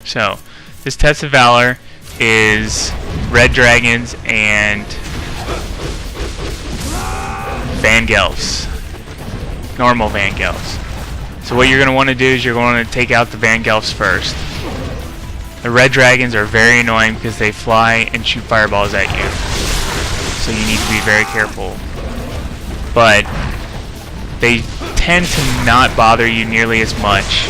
So this test of valor is red dragons and Vangelfs, normal Vangelfs. So what you're going to want to do is you're going to take out the Vangelfs first. The red dragons are very annoying because they fly and shoot fireballs at you, so you need to be very careful. But they tend to not bother you nearly as much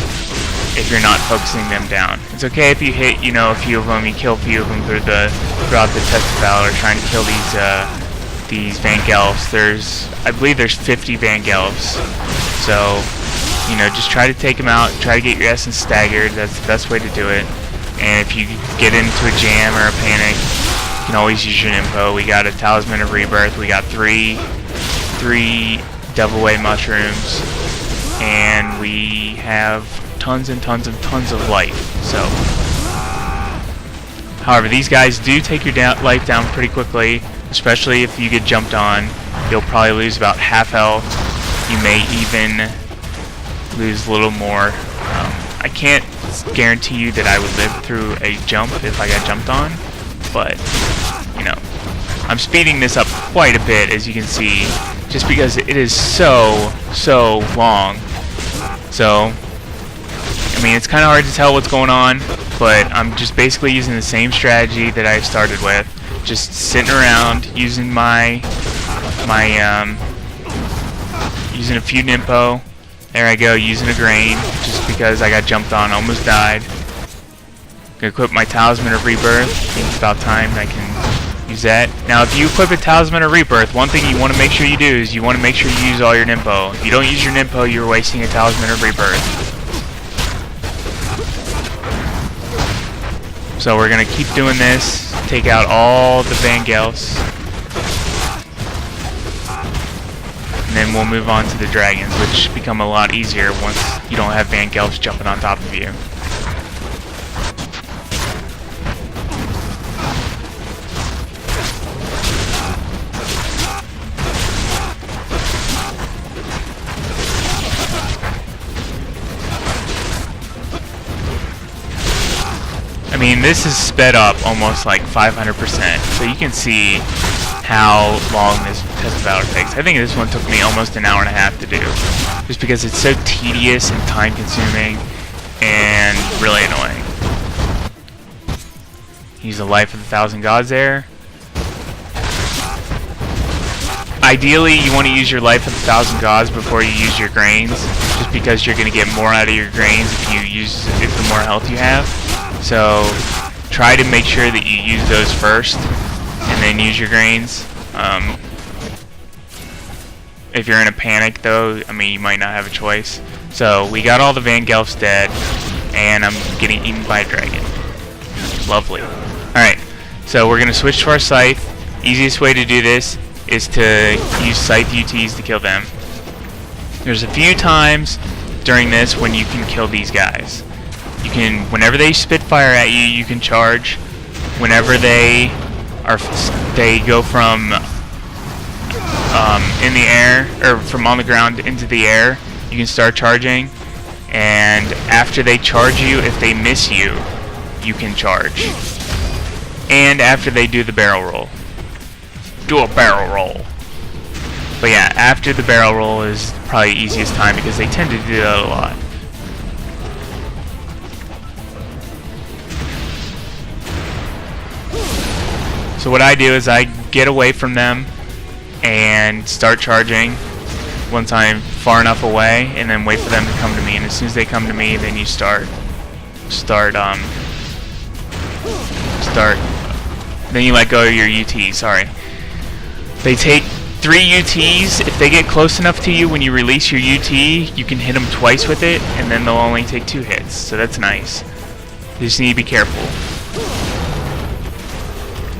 if you're not focusing them down. It's okay if you hit, you know, a few of them, you kill a few of them throughout the test of valor, trying to kill these Vangelfs. I believe there's 50 Vangelfs. So, you know, just try to take them out, try to get your essence staggered. That's the best way to do it. And if you get into a jam or a panic, you can always use your Nympho. We got a Talisman of Rebirth. We got three Devil Way mushrooms, and we have tons and tons and tons of life. So, however, these guys do take your life down pretty quickly, especially if you get jumped on. You'll probably lose about half health. You may even lose a little more. I can't guarantee you that I would live through a jump if I got jumped on, but, you know, I'm speeding this up quite a bit, as you can see, just because it is so long. So, I mean, it's kind of hard to tell what's going on, but I'm just basically using the same strategy that I started with, just sitting around using using a few Nympho. There I go, using a grain, just because I got jumped on, almost died. Gonna equip my Talisman of Rebirth. I think it's about time I can use that. Now, if you equip a Talisman of Rebirth, one thing you want to make sure you do is you want to make sure you use all your Nympho. If you don't use your Nympho, you're wasting a Talisman of Rebirth. So we're gonna keep doing this, take out all the Vangelfs, and then we'll move on to the dragons, which become a lot easier once you don't have Vangelfs jumping on top of you. I mean, this is sped up almost like 500%, so you can see how long this test of valor takes. I think this one took me almost an hour and a half to do, just because it's so tedious and time consuming and really annoying. Use the Life of the Thousand Gods there. Ideally, you want to use your Life of the Thousand Gods before you use your grains, just because you're going to get more out of your grains if the more health you have. So try to make sure that you use those first and then use your grains. If you're in a panic though, I mean, you might not have a choice. So we got all the Vangelfs dead, and I'm getting eaten by a dragon. Lovely. Alright, so we're going to switch to our Scythe. Easiest way to do this is to use Scythe UTs to kill them. There's a few times during this when you can kill these guys. You can, whenever they spit fire at you, you can charge. Whenever they go from in the air, or from on the ground into the air, you can start charging. And after they charge you, if they miss you, you can charge. And after they do the barrel roll. Do a barrel roll. But yeah, after the barrel roll is probably the easiest time, because they tend to do that a lot. So what I do is I get away from them and start charging once I'm far enough away, and then wait for them to come to me. And as soon as they come to me, then you then you let go of your UT, sorry. They take 3 UTs. If they get close enough to you when you release your UT, you can hit them twice with it, and then they'll only take 2 hits. So that's nice. You just need to be careful.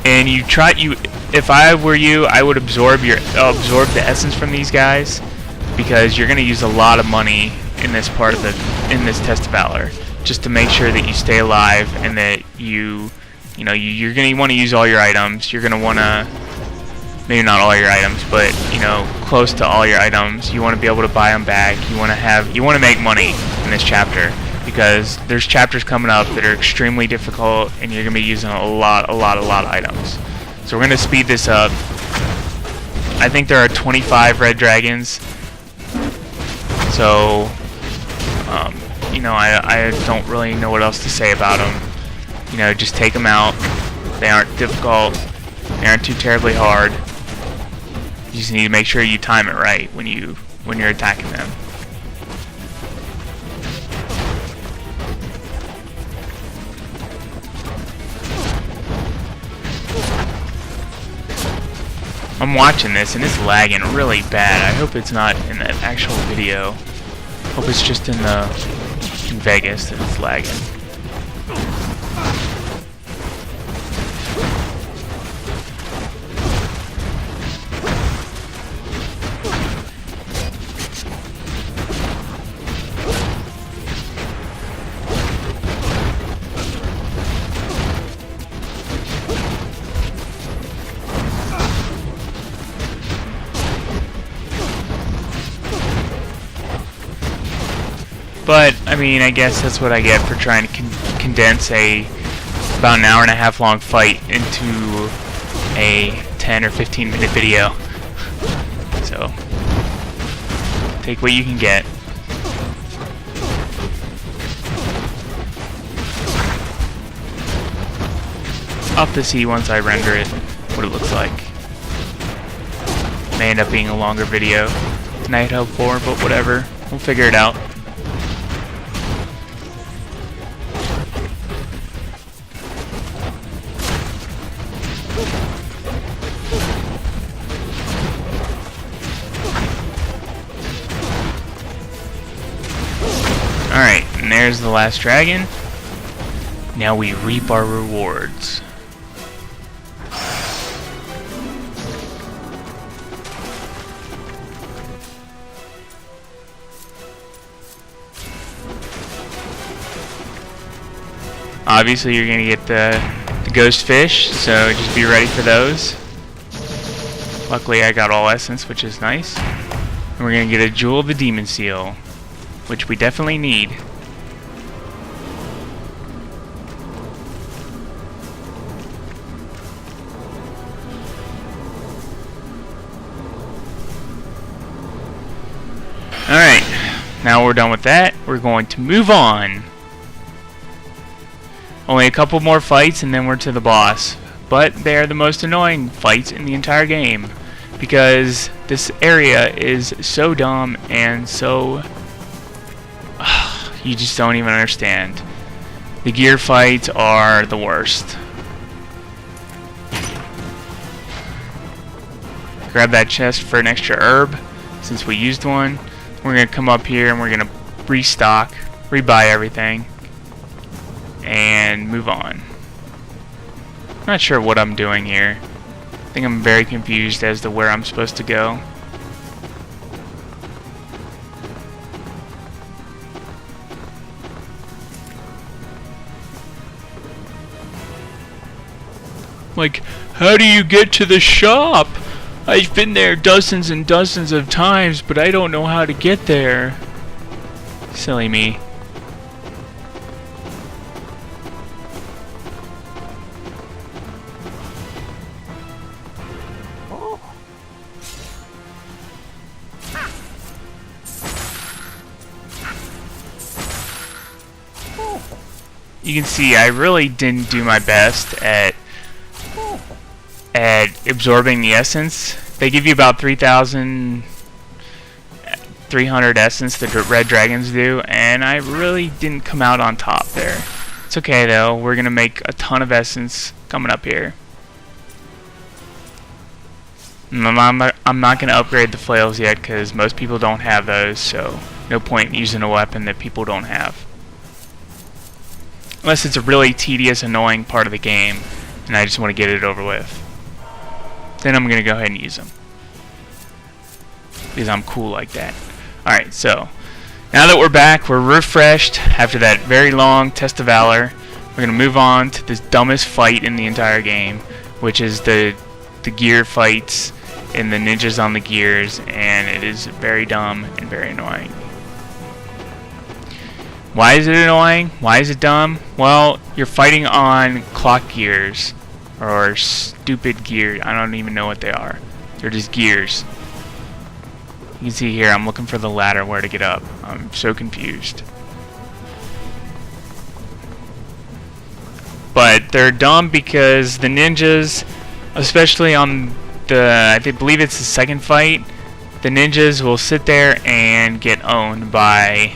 And if I were you, I would absorb the essence from these guys, because you're going to use a lot of money in this test of valor, just to make sure that you stay alive, and that you're going to want to use all your items. You're going to want to, maybe not all your items, but close to all your items. You want to be able to buy them back. You want to make money in this chapter, because there's chapters coming up that are extremely difficult, and you're gonna be using a lot of items. So we're gonna speed this up. I think there are 25 red dragons. So, you know, I don't really know what else to say about them. You know, just take them out. They aren't difficult. They aren't too terribly hard. You just need to make sure you time it right when you're attacking them. I'm watching this and it's lagging really bad. I hope it's not in the actual video. Hope it's just in Vegas that it's lagging. But, I mean, I guess that's what I get for trying to condense about an hour and a half long fight into a 10 or 15 minute video. So, take what you can get. I'll have to see once I render it what it looks like. May end up being a longer video than I had hoped for, but whatever. We'll figure it out. Alright, and there's the last dragon. Now we reap our rewards. Obviously you're gonna get the ghost fish, so just be ready for those. Luckily I got all essence, which is nice. And we're gonna get a Jewel of the Demon Seal, which we definitely need. Alright, now we're done with that. We're going to move on. Only a couple more fights and then we're to the boss. But they are the most annoying fights in the entire game, because this area is so dumb and so... you just don't even understand. The gear fights are the worst. Grab that chest for an extra herb, since we used one. We're going to come up here and we're going to restock, rebuy everything, and move on. Not sure what I'm doing here. I think I'm very confused as to where I'm supposed to go. Like, how do you get to the shop? I've been there dozens and dozens of times, but I don't know how to get there. Silly me. You can see I really didn't do my best at absorbing the essence. They give you about 3,300 essence, the red dragons do, and I really didn't come out on top there. It's okay though, we're gonna make a ton of essence coming up here. I'm not gonna upgrade the flails yet because most people don't have those, so no point in using a weapon that people don't have. Unless it's a really tedious, annoying part of the game and I just want to get it over with. Then I'm going to go ahead and use them, because I'm cool like that. Alright, so now that we're back, we're refreshed after that very long test of valor. We're going to move on to this dumbest fight in the entire game, which is the gear fights and the ninjas on the gears, and it is very dumb and very annoying. Why is it annoying? Why is it dumb? Well, you're fighting on clock gears. Or stupid gears. I don't even know what they are. They're just gears. You can see here, I'm looking for the ladder where to get up. I'm so confused. But they're dumb because the ninjas, especially on I believe it's the second fight, the ninjas will sit there and get owned by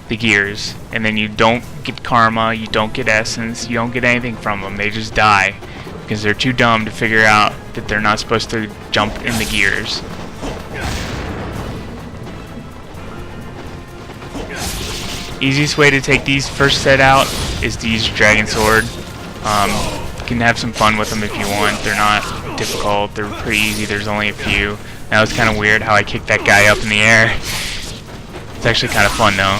the gears. And then you don't get karma, you don't get essence, you don't get anything from them. They just die because they're too dumb to figure out that they're not supposed to jump in the gears. Easiest way to take these first set out is to use your dragon sword. You can have some fun with them if you want. They're not difficult. They're pretty easy. There's only a few. That was kind of weird how I kicked that guy up in the air. It's actually kind of fun though.